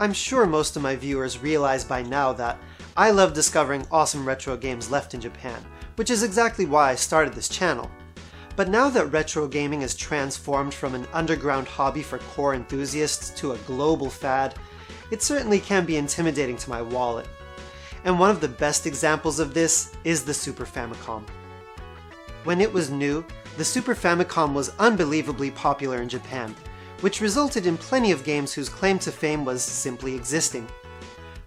I'm sure most of my viewers realize by now that I love discovering awesome retro games left in Japan, which is exactly why I started this channel. But now that retro gaming is transformed from an underground hobby for core enthusiasts to a global fad, it certainly can be intimidating to my wallet. And one of the best examples of this is the Super Famicom. When it was new, the Super Famicom was unbelievably popular in Japan, which resulted in plenty of games whose claim to fame was simply existing.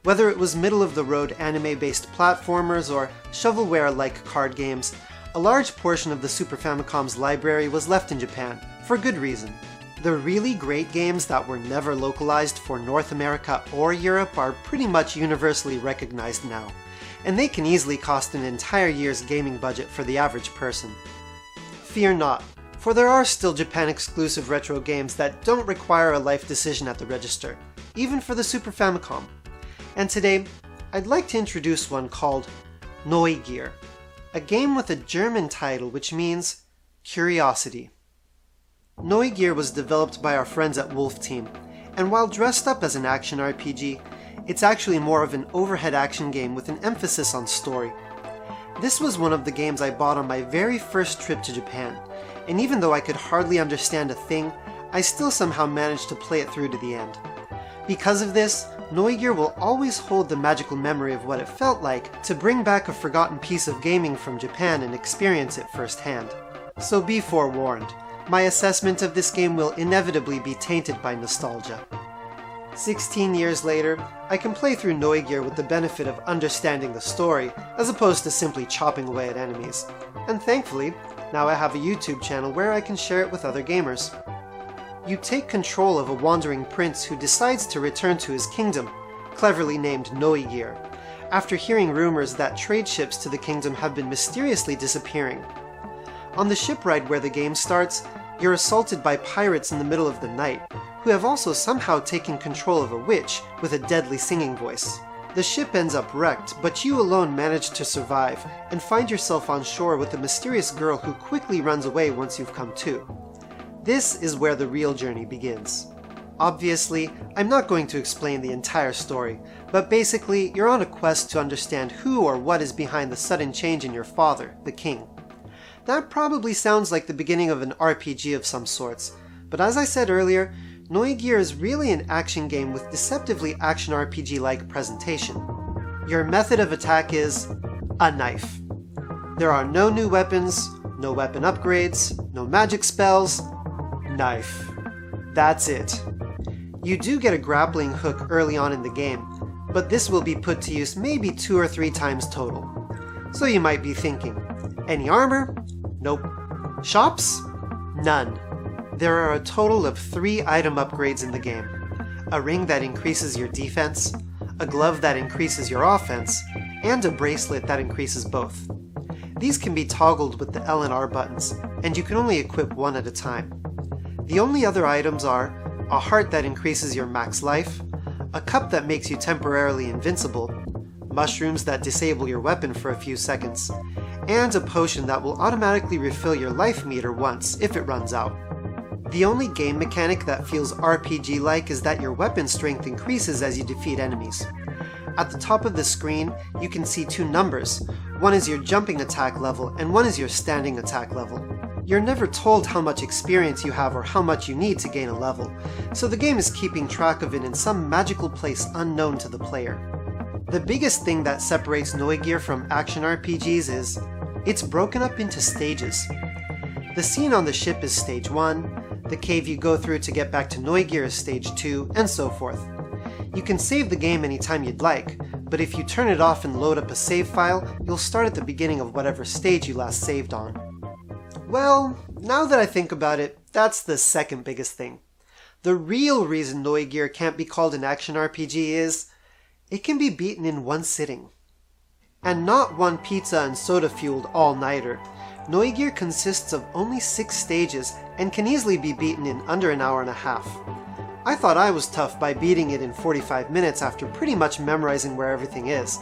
Whether it was middle-of-the-road anime-based platformers or shovelware-like card games, a large portion of the Super Famicom's library was left in Japan, for good reason. The really great games that were never localized for North America or Europe are pretty much universally recognized now, and they can easily cost an entire year's gaming budget for the average person. Fear not, for there are still Japan-exclusive retro games that don't require a life decision at the register, even for the Super Famicom. And today, I'd like to introduce one called Neugier, a game with a German title which means curiosity. Neugier was developed by our friends at Wolf Team, and while dressed up as an action RPG, it's actually more of an overhead action game with an emphasis on story. This was one of the games I bought on my very first trip to Japan, and even though I could hardly understand a thing, I still somehow managed to play it through to the end. Because of this, Neugier will always hold the magical memory of what it felt like to bring back a forgotten piece of gaming from Japan and experience it firsthand. So be forewarned, my assessment of this game will inevitably be tainted by nostalgia. 16 years later, I can play through Neugier with the benefit of understanding the story, as opposed to simply chopping away at enemies. And thankfully, now I have a YouTube channel where I can share it with other gamers. You take control of a wandering prince who decides to return to his kingdom, cleverly named Neugier, after hearing rumors that trade ships to the kingdom have been mysteriously disappearing. On the ship ride where the game starts, you're assaulted by pirates in the middle of the night, who have also somehow taken control of a witch with a deadly singing voice. The ship ends up wrecked, but you alone manage to survive, and find yourself on shore with a mysterious girl who quickly runs away once you've come to. This is where the real journey begins. Obviously, I'm not going to explain the entire story, but basically, you're on a quest to understand who or what is behind the sudden change in your father, the king. That probably sounds like the beginning of an RPG of some sorts, but as I said earlier, Neugier is really an action game with deceptively action RPG-like presentation. Your method of attack is a knife. There are no new weapons, no weapon upgrades, no magic spells, knife. That's it. You do get a grappling hook early on in the game, but this will be put to use maybe 2 or 3 times total. So you might be thinking, any armor? Nope. Shops? None. There are a total of 3 item upgrades in the game. A ring that increases your defense, a glove that increases your offense, and a bracelet that increases both. These can be toggled with the L and R buttons, and you can only equip one at a time. The only other items are a heart that increases your max life, a cup that makes you temporarily invincible, mushrooms that disable your weapon for a few seconds, and a potion that will automatically refill your life meter once if it runs out. The only game mechanic that feels RPG-like is that your weapon strength increases as you defeat enemies. At the top of the screen, you can see 2 numbers. One is your jumping attack level, and one is your standing attack level. You're never told how much experience you have or how much you need to gain a level, so the game is keeping track of it in some magical place unknown to the player. The biggest thing that separates Neugier from action RPGs is, it's broken up into stages. The scene on the ship is stage 1, the cave you go through to get back to Neugier is stage 2, and so forth. You can save the game anytime you'd like, but if you turn it off and load up a save file, you'll start at the beginning of whatever stage you last saved on. Well, now that I think about it, that's the second biggest thing. The real reason Neugier can't be called an action RPG is, it can be beaten in one sitting. And not one pizza and soda fueled all-nighter. Neugier consists of only 6 stages and can easily be beaten in under an hour and a half. I thought I was tough by beating it in 45 minutes after pretty much memorizing where everything is.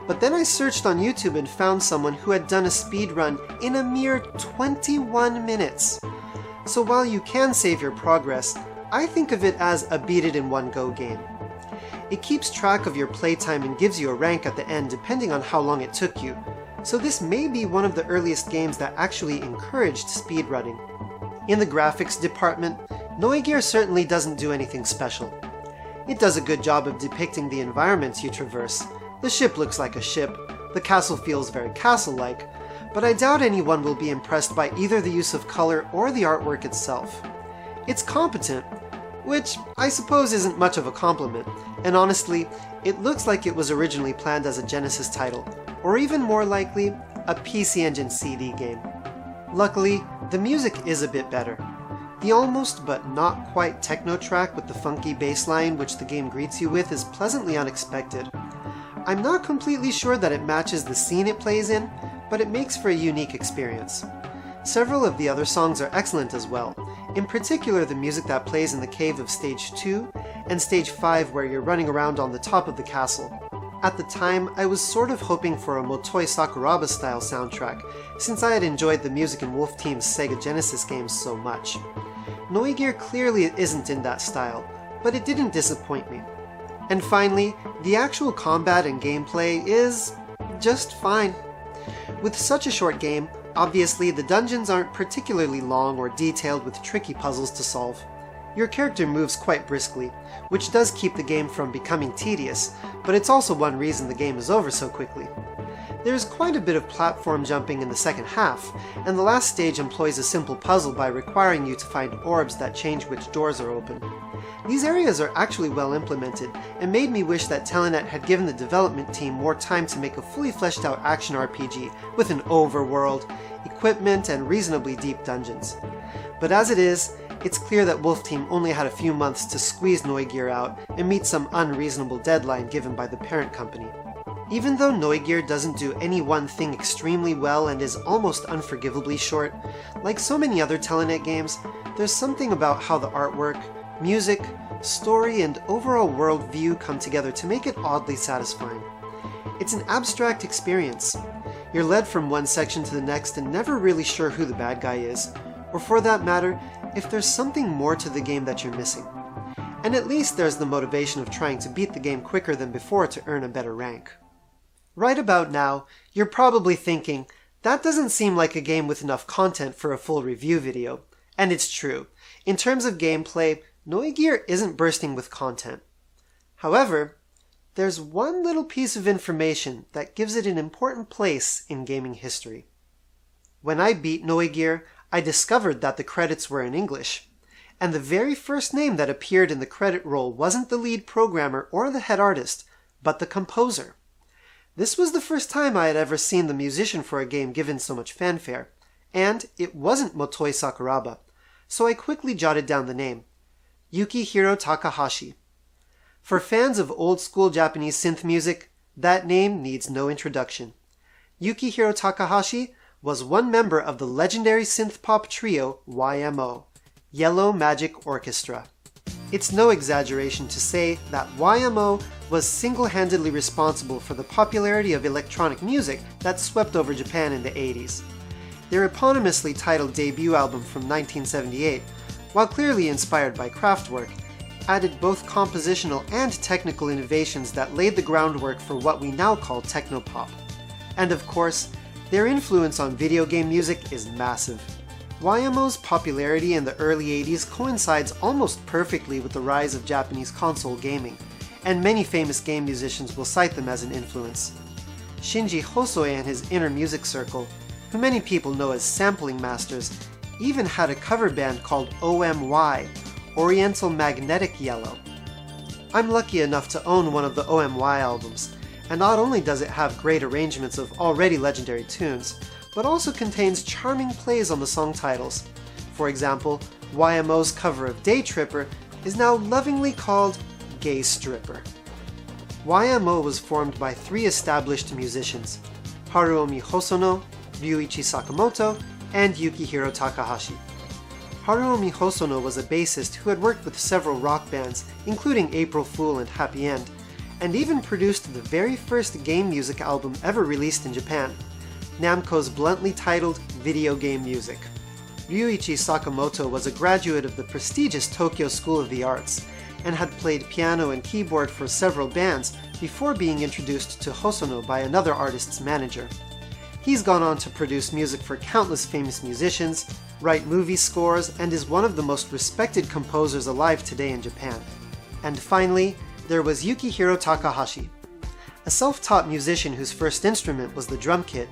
But then I searched on YouTube and found someone who had done a speed run in a mere 21 minutes. So while you can save your progress, I think of it as a beat it in one go game. It keeps track of your playtime and gives you a rank at the end depending on how long it took you, so this may be one of the earliest games that actually encouraged speedrunning. In the graphics department, Noegear certainly doesn't do anything special. It does a good job of depicting the environments you traverse. The ship looks like a ship, the castle feels very castle-like, but I doubt anyone will be impressed by either the use of color or the artwork itself. It's competent, which I suppose isn't much of a compliment, and honestly, it looks like it was originally planned as a Genesis title, or even more likely, a PC Engine CD game. Luckily, the music is a bit better. The almost but not quite techno track with the funky bass line which the game greets you with is pleasantly unexpected. I'm not completely sure that it matches the scene it plays in, but it makes for a unique experience. Several of the other songs are excellent as well, in particular the music that plays in the cave of Stage 2 and Stage 5 where you're running around on the top of the castle. At the time, I was sort of hoping for a Motoi Sakuraba style soundtrack, since I had enjoyed the music in Wolf Team's Sega Genesis games so much. Noegear clearly isn't in that style, but it didn't disappoint me. And finally, the actual combat and gameplay is just fine. With such a short game, obviously the dungeons aren't particularly long or detailed with tricky puzzles to solve. Your character moves quite briskly, which does keep the game from becoming tedious, but it's also one reason the game is over so quickly. There's quite a bit of platform jumping in the second half, and the last stage employs a simple puzzle by requiring you to find orbs that change which doors are open. These areas are actually well implemented, and made me wish that Telenet had given the development team more time to make a fully fleshed out action RPG with an overworld, equipment, and reasonably deep dungeons. But as it is, it's clear that Wolf Team only had a few months to squeeze Noegear out and meet some unreasonable deadline given by the parent company. Even though Noegear doesn't do any one thing extremely well and is almost unforgivably short, like so many other Telenet games, there's something about how the artwork, music, story, and overall world view come together to make it oddly satisfying. It's an abstract experience. You're led from one section to the next and never really sure who the bad guy is, or for that matter, if there's something more to the game that you're missing. And at least there's the motivation of trying to beat the game quicker than before to earn a better rank. Right about now, you're probably thinking, that doesn't seem like a game with enough content for a full review video. And it's true. In terms of gameplay, Noegear isn't bursting with content. However, there's one little piece of information that gives it an important place in gaming history. When I beat Noegear, I discovered that the credits were in English, and the very first name that appeared in the credit roll wasn't the lead programmer or the head artist, but the composer. This was the first time I had ever seen the musician for a game given so much fanfare, and it wasn't Motoi Sakuraba, so I quickly jotted down the name, Yukihiro Takahashi. For fans of old-school Japanese synth music, that name needs no introduction. Yukihiro Takahashi was one member of the legendary synth-pop trio YMO, Yellow Magic Orchestra. It's no exaggeration to say that YMO was single-handedly responsible for the popularity of electronic music that swept over Japan in the 80s. Their eponymously titled debut album from 1978, while clearly inspired by Kraftwerk, added both compositional and technical innovations that laid the groundwork for what we now call technopop. And of course, their influence on video game music is massive. YMO's popularity in the early 80s coincides almost perfectly with the rise of Japanese console gaming, and many famous game musicians will cite them as an influence. Shinji Hosoe and his inner music circle, who many people know as Sampling Masters, even had a cover band called OMY, Oriental Magnetic Yellow. I'm lucky enough to own one of the OMY albums, and not only does it have great arrangements of already legendary tunes, but also contains charming plays on the song titles. For example, YMO's cover of Day Tripper is now lovingly called Gay Stripper. YMO was formed by three established musicians, Haruomi Hosono, Ryuichi Sakamoto, and Yukihiro Takahashi. Haruomi Hosono was a bassist who had worked with several rock bands, including April Fool and Happy End, and even produced the very first game music album ever released in Japan, Namco's bluntly titled Video Game Music. Ryuichi Sakamoto was a graduate of the prestigious Tokyo School of the Arts, and had played piano and keyboard for several bands before being introduced to Hosono by another artist's manager. He's gone on to produce music for countless famous musicians, write movie scores, and is one of the most respected composers alive today in Japan. And finally, there was Yukihiro Takahashi. A self-taught musician whose first instrument was the drum kit,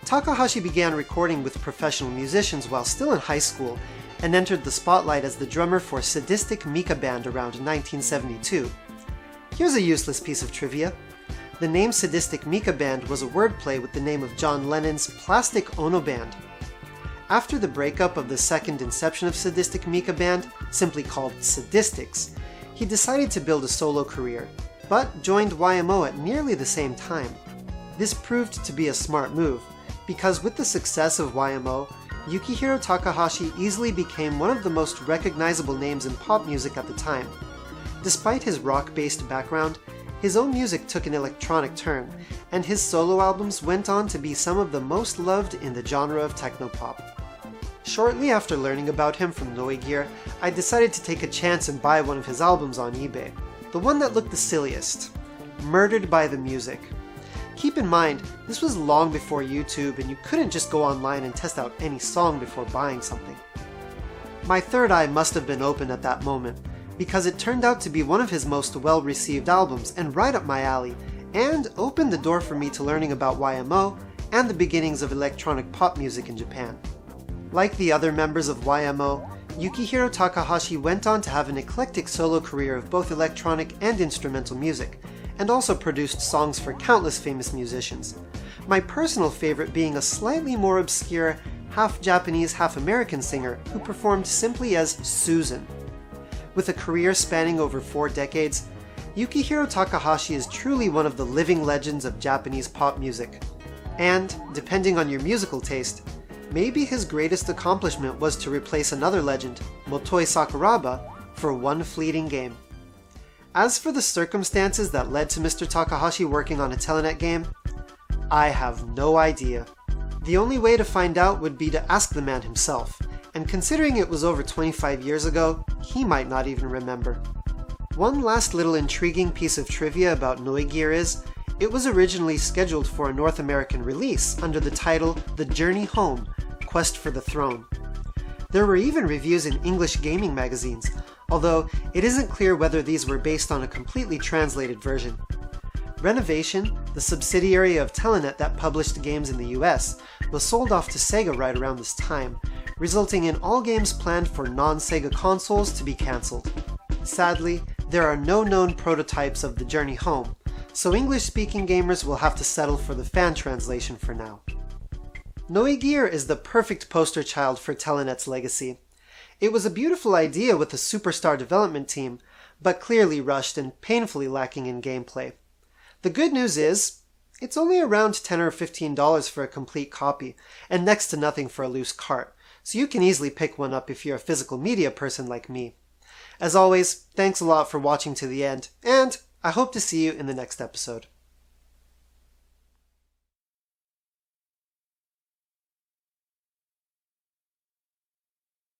Takahashi began recording with professional musicians while still in high school and entered the spotlight as the drummer for Sadistic Mika Band around 1972. Here's a useless piece of trivia. The name Sadistic Mika Band was a wordplay with the name of John Lennon's Plastic Ono Band. After the breakup of the second inception of Sadistic Mika Band, simply called Sadistics, he decided to build a solo career, but joined YMO at nearly the same time. This proved to be a smart move, because with the success of YMO, Yukihiro Takahashi easily became one of the most recognizable names in pop music at the time. Despite his rock-based background, his own music took an electronic turn, and his solo albums went on to be some of the most loved in the genre of technopop. Shortly after learning about him from Noegear, I decided to take a chance and buy one of his albums on eBay. The one that looked the silliest, Murdered by the Music. Keep in mind, this was long before YouTube and you couldn't just go online and test out any song before buying something. My third eye must have been open at that moment, because it turned out to be one of his most well-received albums and right up my alley, and opened the door for me to learning about YMO and the beginnings of electronic pop music in Japan. Like the other members of YMO, Yukihiro Takahashi went on to have an eclectic solo career of both electronic and instrumental music, and also produced songs for countless famous musicians. My personal favorite being a slightly more obscure, half-Japanese, half-American singer who performed simply as Susan. With a career spanning over 4 decades, Yukihiro Takahashi is truly one of the living legends of Japanese pop music. And, depending on your musical taste, maybe his greatest accomplishment was to replace another legend, Motoi Sakuraba, for one fleeting game. As for the circumstances that led to Mr. Takahashi working on a Telenet game, I have no idea. The only way to find out would be to ask the man himself, and considering it was over 25 years ago, he might not even remember. One last little intriguing piece of trivia about Noegear is, it was originally scheduled for a North American release under the title The Journey Home, Quest for the Throne. There were even reviews in English gaming magazines, although it isn't clear whether these were based on a completely translated version. Renovation, the subsidiary of Telenet that published games in the US, was sold off to Sega right around this time, resulting in all games planned for non-Sega consoles to be cancelled. Sadly, there are no known prototypes of The Journey Home, so English-speaking gamers will have to settle for the fan translation for now. Noegear is the perfect poster child for Telenet's legacy. It was a beautiful idea with a superstar development team, but clearly rushed and painfully lacking in gameplay. The good news is, it's only around $10 or $15 for a complete copy, and next to nothing for a loose cart, so you can easily pick one up if you're a physical media person like me. As always, thanks a lot for watching to the end, and I hope to see you in the next episode.